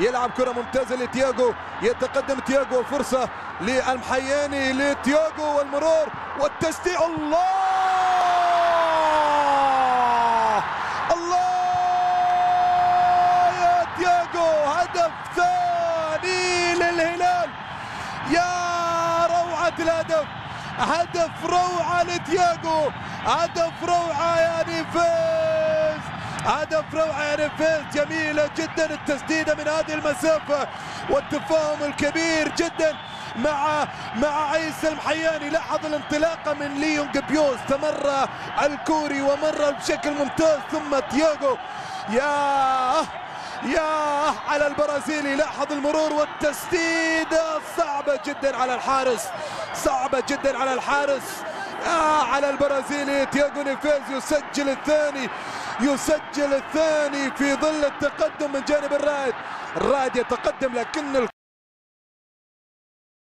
يلعب كرة ممتازة لتياجو، يتقدم تياجو، فرصة للمحياني لتياجو والمرور والتسديد. الله الله يا تياجو، هدف ثاني للهلال. يا روعة الهدف، هدف روعة لتياجو، هدف روعة يا نيفيز، هدف روعة يا نيفيز. جميلة جدا التسديدة من هذه المسافة والتفاهم الكبير جدا مع عيسى المحياني. لاحظ الانطلاقة من ليونغ بيو، استمر الكوري ومر بشكل ممتاز، ثم تياجو يا على البرازيلي. لاحظ المرور والتسديدة صعبة جدا على الحارس، صعبة جدا على الحارس، على البرازيلي. تياجو نيفيز يسجل الثاني في ظل التقدم من جانب الرائد. الرائد يتقدم لكن